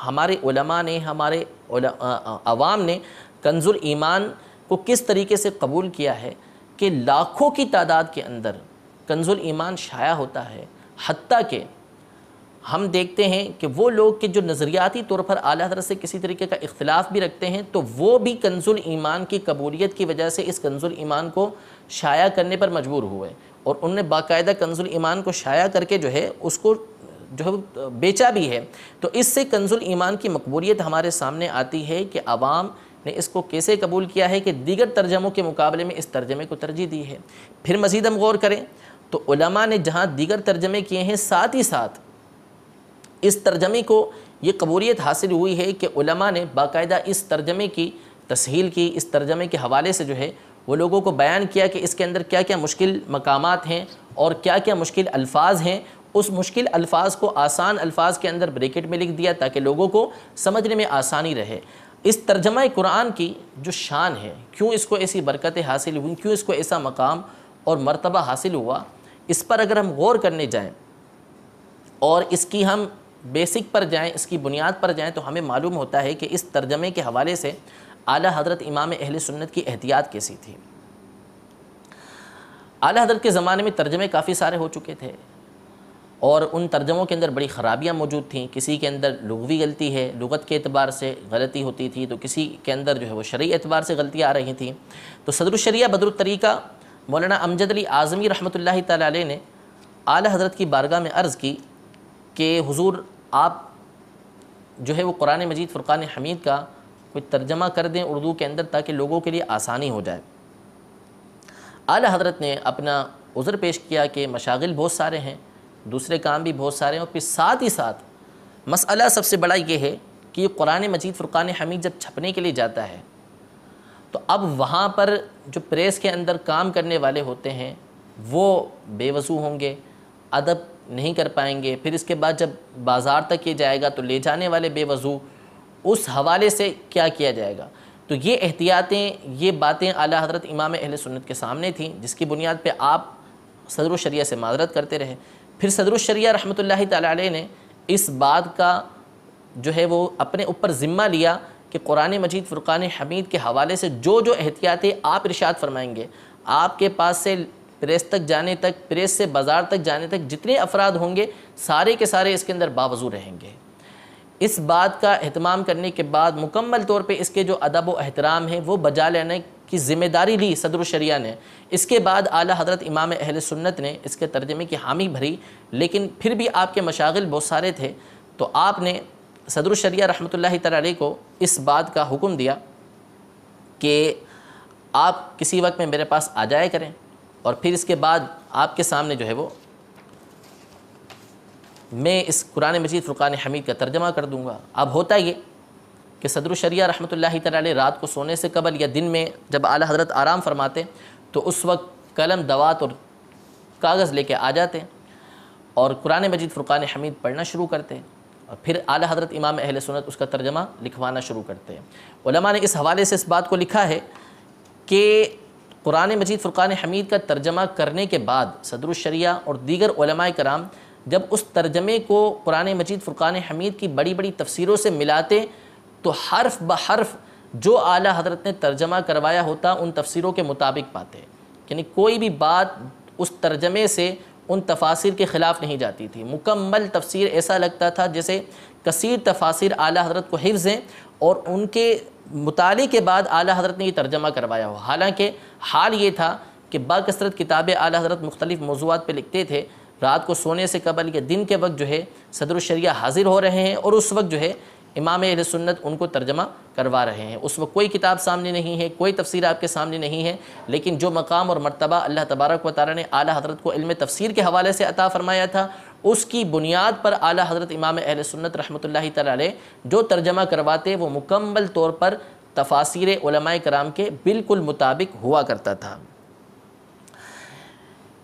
ہمارے علماء نے، ہمارے عوام نے کنز الایمان کو کس طریقے سے قبول کیا ہے کہ لاکھوں کی تعداد کے اندر کنز الایمان شائع ہوتا ہے، حتیٰ کہ ہم دیکھتے ہیں کہ وہ لوگ کہ جو نظریاتی طور پر اعلیٰ حضرت سے کسی طریقے کا اختلاف بھی رکھتے ہیں تو وہ بھی کنز الایمان کی قبولیت کی وجہ سے اس کنز الایمان کو شائع کرنے پر مجبور ہوئے، اور انہوں نے باقاعدہ کنز الایمان کو شائع کر کے جو ہے اس کو جو ہے بیچا بھی ہے۔ تو اس سے کنز الایمان کی مقبولیت ہمارے سامنے آتی ہے کہ عوام نے اس کو کیسے قبول کیا ہے کہ دیگر ترجموں کے مقابلے میں اس ترجمے کو ترجیح دی ہے۔ پھر مزید ہم غور کریں تو علماء نے جہاں دیگر ترجمے کیے ہیں، ساتھ ہی ساتھ اس ترجمے کو یہ قبولیت حاصل ہوئی ہے کہ علماء نے باقاعدہ اس ترجمے کی تسہیل کی، اس ترجمے کے حوالے سے جو ہے وہ لوگوں کو بیان کیا کہ اس کے اندر کیا کیا مشکل مقامات ہیں اور کیا کیا مشکل الفاظ ہیں۔ اس مشکل الفاظ کو آسان الفاظ کے اندر بریکٹ میں لکھ دیا تاکہ لوگوں کو سمجھنے میں آسانی رہے۔ اس ترجمہ قرآن کی جو شان ہے، کیوں اس کو ایسی برکتیں حاصل ہوئیں، کیوں اس کو ایسا مقام اور مرتبہ حاصل ہوا، اس پر اگر ہم غور کرنے جائیں اور اس کی ہم بیسک پر جائیں، اس کی بنیاد پر جائیں، تو ہمیں معلوم ہوتا ہے کہ اس ترجمے کے حوالے سے اعلیٰ حضرت امام اہل سنت کی احتیاط کیسی تھی۔ اعلیٰ حضرت کے زمانے میں ترجمے کافی سارے ہو چکے تھے اور ان ترجموں کے اندر بڑی خرابیاں موجود تھیں۔ کسی کے اندر لغوی غلطی ہے، لغت کے اعتبار سے غلطی ہوتی تھی، تو کسی کے اندر جو ہے وہ شرعی اعتبار سے غلطیاں آ رہی تھیں۔ تو صدر الشریعہ بدر الطریقہ مولانا امجد علی اعظمی رحمۃ اللہ تعالی علیہ نے اعلیٰ حضرت کی بارگاہ میں عرض کی کہ حضور آپ جو ہے وہ قرآن مجید فرقان حمید کا کوئی ترجمہ کر دیں اردو کے اندر تاکہ لوگوں کے لیے آسانی ہو جائے۔ اعلیٰ حضرت نے اپنا عذر پیش کیا کہ مشاغل بہت سارے ہیں، دوسرے کام بھی بہت سارے ہیں، اور پھر ساتھ ہی ساتھ مسئلہ سب سے بڑا یہ ہے کہ قرآن مجید فرقان حمید جب چھپنے کے لیے جاتا ہے تو اب وہاں پر جو پریس کے اندر کام کرنے والے ہوتے ہیں وہ بے وضو ہوں گے، ادب نہیں کر پائیں گے، پھر اس کے بعد جب بازار تک یہ جائے گا تو لے جانے والے بے وضو، اس حوالے سے کیا کیا جائے گا۔ تو یہ احتیاطیں، یہ باتیں اعلیٰ حضرت امام اہل سنت کے سامنے تھیں، جس کی بنیاد پہ آپ صدر الشریعہ سے معذرت کرتے رہے۔ پھر صدر الشریعہ رحمۃ اللہ تعالی علیہ نے اس بات کا جو ہے وہ اپنے اوپر ذمہ لیا کہ قرآن مجید فرقان حمید کے حوالے سے جو جو احتیاطیں آپ ارشاد فرمائیں گے، آپ کے پاس سے پریس تک جانے تک، پریس سے بازار تک جانے تک جتنے افراد ہوں گے سارے کے سارے اس کے اندر باوضو رہیں گے۔ اس بات کا اہتمام کرنے کے بعد مکمل طور پہ اس کے جو ادب و احترام ہیں وہ بجا لینے کی ذمہ داری لی صدر الشریعہ نے۔ اس کے بعد اعلیٰ حضرت امام اہل سنت نے اس کے ترجمے کی حامی بھری، لیکن پھر بھی آپ کے مشاغل بہت سارے تھے، تو آپ نے صدر الشریعہ رحمۃ اللہ تعالی علیہ کو اس بات کا حکم دیا کہ آپ کسی وقت میں میرے پاس آ جایا کریں، اور پھر اس کے بعد آپ کے سامنے جو ہے وہ میں اس قرآن مجید فرقان حمید کا ترجمہ کر دوں گا۔ اب ہوتا یہ کہ صدر الشریعہ رحمۃ اللہ تعالی علیہ رات کو سونے سے قبل یا دن میں جب اعلیٰ حضرت آرام فرماتے تو اس وقت قلم، دوات اور کاغذ لے کے آ جاتے اور قرآن مجید فرقان حمید پڑھنا شروع کرتے، اور پھر اعلیٰ حضرت امام اہل سنت اس کا ترجمہ لکھوانا شروع کرتے ہیں۔ علماء نے اس حوالے سے اس بات کو لکھا ہے کہ قرآن مجید فرقان حمید کا ترجمہ کرنے کے بعد صدر الشریعہ اور دیگر علماء کرام جب اس ترجمے کو قرآن مجید فرقان حمید کی بڑی بڑی تفسیروں سے ملاتے تو حرف بحرف جو اعلیٰ حضرت نے ترجمہ کروایا ہوتا ان تفسیروں کے مطابق پاتے، یعنی کوئی بھی بات اس ترجمے سے ان تفاسیر کے خلاف نہیں جاتی تھی۔ مکمل تفسیر ایسا لگتا تھا جیسے کثیر تفاسیر اعلیٰ حضرت کو حفظ ہیں اور ان کے مطالعے کے بعد اعلیٰ حضرت نے یہ ترجمہ کروایا ہو۔ حالانکہ حال یہ تھا کہ باکثرت کتابیں اعلیٰ حضرت مختلف موضوعات پہ لکھتے تھے، رات کو سونے سے قبل یا دن کے وقت جو ہے صدر الشریعہ حاضر ہو رہے ہیں اور اس وقت جو ہے امام اہل سنت ان کو ترجمہ کروا رہے ہیں۔ اس وقت کوئی کتاب سامنے نہیں ہے، کوئی تفسیر آپ کے سامنے نہیں ہے، لیکن جو مقام اور مرتبہ اللہ تبارک و تعالیٰ نے اعلیٰ حضرت کو علم تفسیر کے حوالے سے عطا فرمایا تھا اس کی بنیاد پر اعلیٰ حضرت امام اہل سنت رحمۃ اللہ تعالی علیہ جو ترجمہ کرواتے وہ مکمل طور پر تفاسیر علماء کرام کے بالکل مطابق ہوا کرتا تھا۔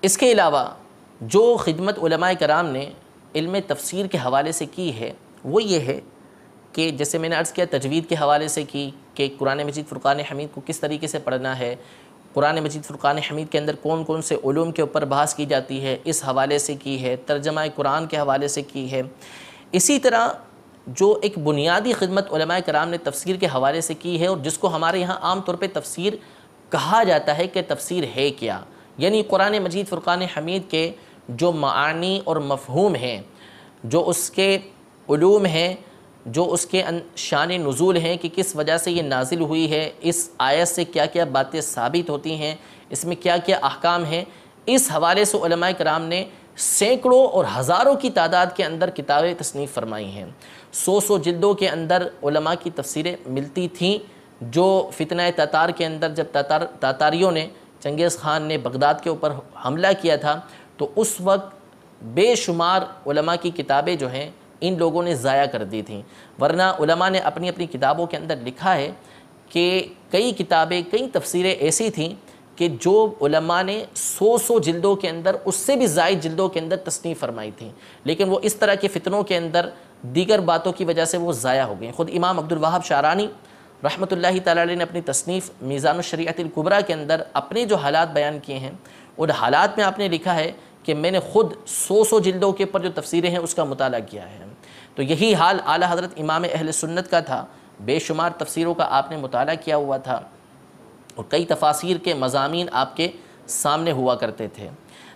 اس کے علاوہ جو خدمت علماء کرام نے علم تفسیر کے حوالے سے کی ہے وہ یہ ہے کہ جیسے میں نے عرض کیا تجوید کے حوالے سے کی کہ قرآن مجید فرقان حمید کو کس طریقے سے پڑھنا ہے، قرآن مجید فرقان حمید کے اندر کون کون سے علوم کے اوپر بحث کی جاتی ہے اس حوالے سے کی ہے، ترجمہ قرآن کے حوالے سے کی ہے۔ اسی طرح جو ایک بنیادی خدمت علماء کرام نے تفسیر کے حوالے سے کی ہے اور جس کو ہمارے یہاں عام طور پہ تفسیر کہا جاتا ہے کہ تفسیر ہے کیا، یعنی قرآن مجید فرقان حمید کے جو معانی اور مفہوم ہیں، جو اس کے علوم ہیں، جو اس کے شان نزول ہیں کہ کس وجہ سے یہ نازل ہوئی ہے، اس آیت سے کیا کیا باتیں ثابت ہوتی ہیں، اس میں کیا کیا احکام ہیں، اس حوالے سے علماء کرام نے سینکڑوں اور ہزاروں کی تعداد کے اندر کتابیں تصنیف فرمائی ہیں۔ 100 جلدوں کے اندر علماء کی تفسیریں ملتی تھیں۔ جو فتنہ تتار کے اندر جب تاتاریوں نے چنگیز خان نے بغداد کے اوپر حملہ کیا تھا تو اس وقت بے شمار علماء کی کتابیں جو ہیں ان لوگوں نے ضائع کر دی تھیں، ورنہ علماء نے اپنی اپنی کتابوں کے اندر لکھا ہے کہ کئی کتابیں کئی تفسیریں ایسی تھیں کہ جو علماء نے 100 جلدوں کے اندر اس سے بھی زائد جلدوں کے اندر تصنیف فرمائی تھیں، لیکن وہ اس طرح کے فتنوں کے اندر دیگر باتوں کی وجہ سے وہ ضائع ہو گئیں۔ خود امام عبد الوہاب شعرانی رحمۃ اللہ تعالی علیہ نے اپنی تصنیف میزان الشریعت الکبریٰ کے اندر اپنے جو حالات بیان کیے ہیں ان حالات میں آپ نے لکھا ہے کہ میں نے خود 100 جلدوں کے اوپر جو تفسیریں ہیں اس کا مطالعہ کیا ہے۔ تو یہی حال اعلیٰ حضرت امام اہل سنت کا تھا، بے شمار تفسیروں کا آپ نے مطالعہ کیا ہوا تھا اور کئی تفاسیر کے مضامین آپ کے سامنے ہوا کرتے تھے۔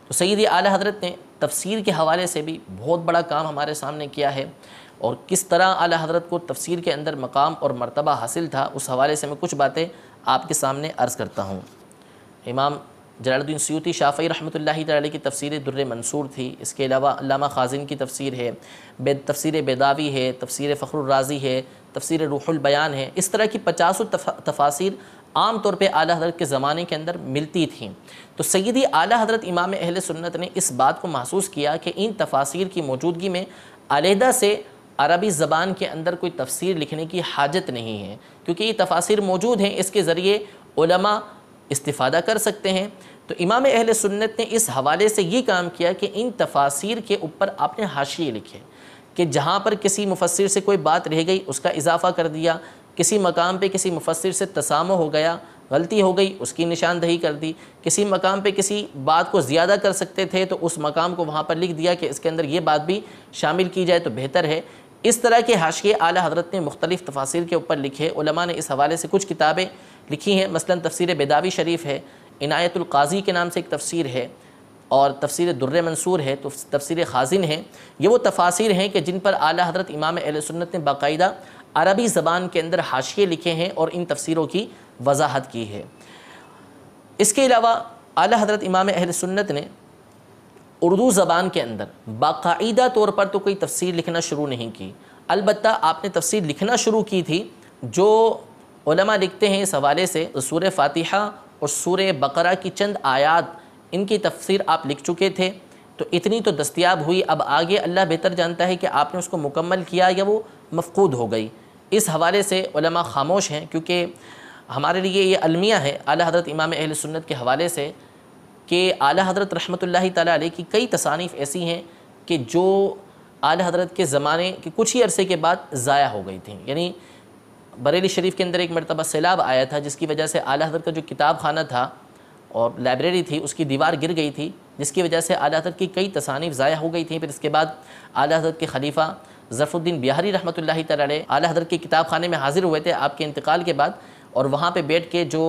تو سیدی اعلیٰ حضرت نے تفسیر کے حوالے سے بھی بہت بڑا کام ہمارے سامنے کیا ہے، اور کس طرح اعلیٰ حضرت کو تفسیر کے اندر مقام اور مرتبہ حاصل تھا اس حوالے سے میں کچھ باتیں آپ کے سامنے عرض کرتا ہوں۔ امام جلال الدین سیوطی شافعی رحمۃ اللہ تعالی کی تفسیر در منصور تھی، اس کے علاوہ علامہ خازن کی تفسیر ہے، تفسیر بیضاوی ہے، تفسیر فخر الرازی ہے، تفسیر روح البیان ہے، اس طرح کی 50 تفاسیر عام طور پہ اعلیٰ حضرت کے زمانے کے اندر ملتی تھیں۔ تو سیدی اعلیٰ حضرت امام اہل سنت نے اس بات کو محسوس کیا کہ ان تفاسیر کی موجودگی میں علیحدہ سے عربی زبان کے اندر کوئی تفسیر لکھنے کی حاجت نہیں ہے، کیونکہ یہ تفاسیر موجود ہیں، اس کے ذریعے علماء استفادہ کر سکتے ہیں۔ تو امام اہل سنت نے اس حوالے سے یہ کام کیا کہ ان تفاسیر کے اوپر آپ نے حاشیے لکھے کہ جہاں پر کسی مفسر سے کوئی بات رہ گئی اس کا اضافہ کر دیا، کسی مقام پہ کسی مفسر سے تسامح ہو گیا، غلطی ہو گئی اس کی نشاندہی کر دی، کسی مقام پہ کسی بات کو زیادہ کر سکتے تھے تو اس مقام کو وہاں پر لکھ دیا کہ اس کے اندر یہ بات بھی شامل کی جائے تو بہتر ہے۔ اس طرح کے حاشیے اعلیٰ حضرت نے مختلف تفاسیر کے اوپر لکھے۔ علماء نے اس حوالے سے کچھ کتابیں لکھی ہیں، مثلا تفسیر بیضاوی شریف ہے، عنایت القاضی کے نام سے ایک تفسیر ہے، اور تفسیر در منصور ہے، تو تفسیر خازن ہے۔ یہ وہ تفاسیر ہیں کہ جن پر اعلیٰ حضرت امام اہل سنت نے باقاعدہ عربی زبان کے اندر حاشیے لکھے ہیں اور ان تفسیروں کی وضاحت کی ہے۔ اس کے علاوہ اعلیٰ حضرت امام اہل سنت نے اردو زبان کے اندر باقاعدہ طور پر تو کوئی تفسیر لکھنا شروع نہیں کی، البتہ آپ نے تفسیر لکھنا شروع کی تھی۔ جو علماء لکھتے ہیں اس حوالے سے سورہ فاتحہ اور سورہ بقرہ کی چند آیات ان کی تفسیر آپ لکھ چکے تھے، تو اتنی تو دستیاب ہوئی، اب آگے اللہ بہتر جانتا ہے کہ آپ نے اس کو مکمل کیا یا وہ مفقود ہو گئی۔ اس حوالے سے علماء خاموش ہیں، کیونکہ ہمارے لیے یہ المیہ ہے اعلیٰ حضرت امام اہل سنت کے حوالے سے کہ اعلیٰ حضرت رحمۃ اللہ تعالی علیہ کی کئی تصانیف ایسی ہیں کہ جو اعلیٰ حضرت کے زمانے کے کچھ ہی عرصے کے بعد ضائع ہو گئی تھیں۔ یعنی بریلی شریف کے اندر ایک مرتبہ سیلاب آیا تھا جس کی وجہ سے اعلیٰ حضرت کا جو کتاب خانہ تھا اور لائبریری تھی اس کی دیوار گر گئی تھی، جس کی وجہ سے اعلیٰ حضرت کی کئی تصانیف ضائع ہو گئی تھیں۔ پھر اس کے بعد اعلیٰ حضرت کے خلیفہ ظفر الدین بہاری رحمۃ اللہ تعالی علیہ اعلیٰ حضرت کے کتاب خانے میں حاضر ہوئے تھے آپ کے انتقال کے بعد، اور وہاں پہ بیٹھ کے جو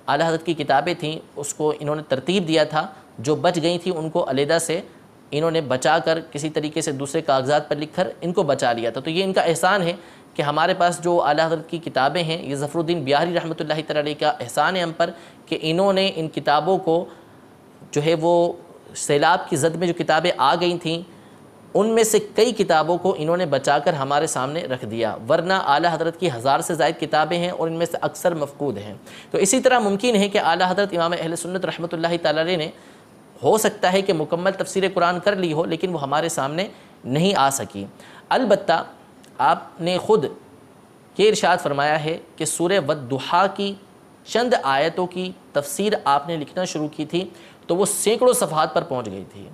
اعلیٰ حضرت کی کتابیں تھیں اس کو انہوں نے ترتیب دیا تھا، جو بچ گئی تھیں ان کو علیحدہ سے انہوں نے بچا کر کسی طریقے سے دوسرے کاغذات پر لکھ کر ان کو بچا لیا تھا۔ تو یہ ان کا احسان ہے کہ ہمارے پاس جو اعلیٰ حضرت کی کتابیں ہیں، یہ ظفر الدین بہاری رحمۃ اللہ تعالی علیہ کا احسان ہے ہم پر کہ انہوں نے ان کتابوں کو جو ہے وہ سیلاب کی زد میں جو کتابیں آ گئی تھیں ان میں سے کئی کتابوں کو انہوں نے بچا کر ہمارے سامنے رکھ دیا، ورنہ اعلیٰ حضرت کی 1000 سے زائد کتابیں ہیں اور ان میں سے اکثر مفقود ہیں۔ تو اسی طرح ممکن ہے کہ اعلیٰ حضرت امام اہل سنت رحمۃ اللہ تعالی علیہ نے ہو سکتا ہے کہ مکمل تفسیر قرآن کر لی ہو لیکن وہ ہمارے سامنے نہیں آ سکی۔ البتہ آپ نے خود یہ ارشاد فرمایا ہے کہ سورہ والضحیٰ کی چند آیتوں کی تفسیر آپ نے لکھنا شروع کی تھی تو وہ سینکڑوں صفحات پر پہنچ گئی تھی،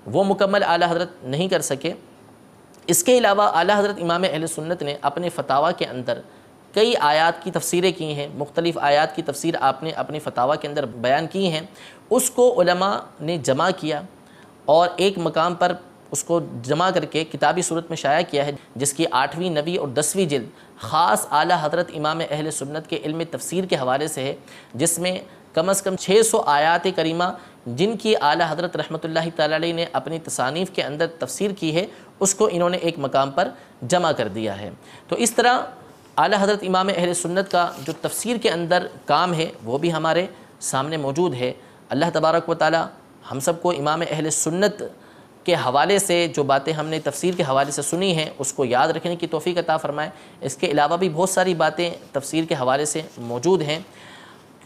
وہ مکمل اعلیٰ حضرت نہیں کر سکے۔ اس کے علاوہ اعلیٰ حضرت امام اہل سنت نے اپنے فتاویٰ کے اندر کئی آیات کی تفسیریں کی ہیں، مختلف آیات کی تفسیر آپ نے اپنے فتاویٰ کے اندر بیان کی ہیں، اس کو علماء نے جمع کیا اور ایک مقام پر اس کو جمع کر کے کتابی صورت میں شائع کیا ہے، جس کی 8ویں 9ویں اور 10ویں جلد خاص اعلیٰ حضرت امام اہل سنت کے علم تفسیر کے حوالے سے ہے، جس میں کم از کم 600 آیات کریمہ جن کی اعلیٰ حضرت رحمۃ اللہ تعالی علیہ نے اپنی تصانیف کے اندر تفسیر کی ہے، اس کو انہوں نے ایک مقام پر جمع کر دیا ہے۔ تو اس طرح اعلیٰ حضرت امام اہل سنت کا جو تفسیر کے اندر کام ہے وہ بھی ہمارے سامنے موجود ہے۔ اللہ تبارک و تعالی ہم سب کو امام اہل سنت کے حوالے سے جو باتیں ہم نے تفسیر کے حوالے سے سنی ہیں اس کو یاد رکھنے کی توفیق عطا فرمائے۔ اس کے علاوہ بھی بہت ساری باتیں تفسیر کے حوالے سے موجود ہیں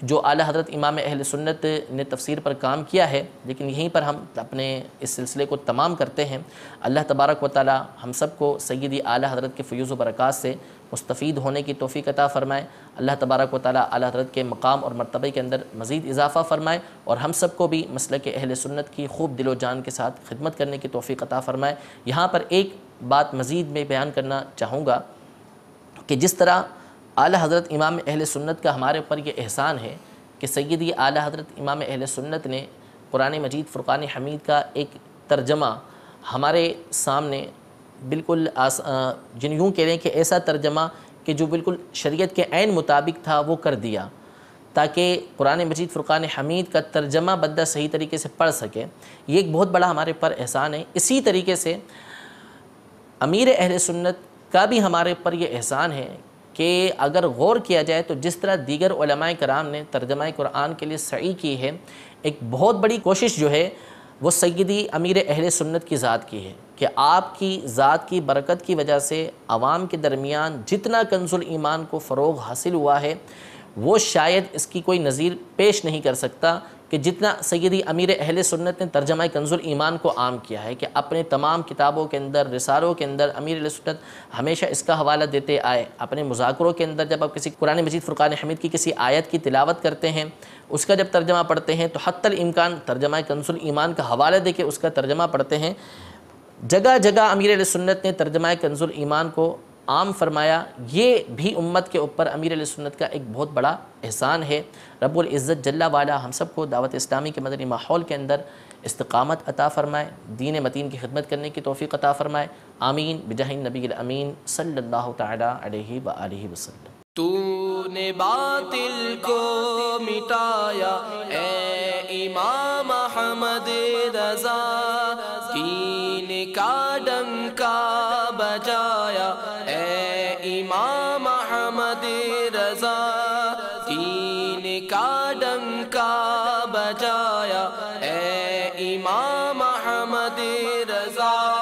جو اعلیٰ حضرت امام اہل سنت نے تفسیر پر کام کیا ہے، لیکن یہیں پر ہم اپنے اس سلسلے کو تمام کرتے ہیں۔ اللہ تبارک و تعالی ہم سب کو سیدی اعلیٰ حضرت کے فیوز و برکات سے مستفید ہونے کی توفیق عطا فرمائے۔ اللہ تبارک و تعالی اعلیٰ حضرت کے مقام اور مرتبے کے اندر مزید اضافہ فرمائے اور ہم سب کو بھی مسلک اہل سنت کی خوب دل و جان کے ساتھ خدمت کرنے کی توفیق عطا فرمائے۔ یہاں پر ایک بات مزید میں بیان کرنا چاہوں گا کہ جس طرح اعلیٰ حضرت امام اہل سنت کا ہمارے اوپر یہ احسان ہے کہ سیدی اعلیٰ حضرت امام اہل سنت نے قرآن مجید فرقان حمید کا ایک ترجمہ ہمارے سامنے بالکل جن یوں کہہ رہے ہیں کہ ایسا ترجمہ کہ جو بالکل شریعت کے عین مطابق تھا وہ کر دیا تاکہ قرآن مجید فرقان حمید کا ترجمہ بندہ صحیح طریقے سے پڑھ سکے۔ یہ ایک بہت بڑا ہمارے پر احسان ہے۔ اسی طریقے سے امیر اہل سنت کا بھی ہمارے پر یہ احسان ہے کہ اگر غور کیا جائے تو جس طرح دیگر علماء کرام نے ترجمہ قرآن کے لیے سعی کی ہے، ایک بہت بڑی کوشش جو ہے وہ سیدی امیر اہل سنت کی ذات کی ہے کہ آپ کی ذات کی برکت کی وجہ سے عوام کے درمیان جتنا کنز الایمان کو فروغ حاصل ہوا ہے وہ شاید اس کی کوئی نظیر پیش نہیں کر سکتا کہ جتنا سیدی امیر اہل سنت نے ترجمہ کنز الایمان کو عام کیا ہے کہ اپنے تمام کتابوں کے اندر، رسالوں کے اندر امیر اہل سنت ہمیشہ اس کا حوالہ دیتے آئے۔ اپنے مذاکروں کے اندر جب آپ کسی قرآن مجید فرقان حمید کی کسی آیت کی تلاوت کرتے ہیں، اس کا جب ترجمہ پڑھتے ہیں تو حتی الامکان ترجمہ کنز الایمان کا حوالہ دے کے اس کا ترجمہ پڑھتے ہیں۔ جگہ جگہ امیر اہل سنت نے ترجمہ کنز الایمان کو عام فرمایا۔ یہ بھی امت کے اوپر امیر اہل سنت کا ایک بہت بڑا احسان ہے۔ رب العزت جل وعلا ہم سب کو دعوت اسلامی کے مدنی ماحول کے اندر استقامت عطا فرمائے، دین متین کی خدمت کرنے کی توفیق عطا فرمائے۔ آمین بجاہ النبی الامین صلی اللہ تعالی علیہ وآلہ وسلم۔ تو نے باطل کو مٹایا اے امام احمد رضا، دین کا ڈنکا بجایا اے امام احمد رضا، دین کا ڈنکا بجایا اے امام احمد رضا۔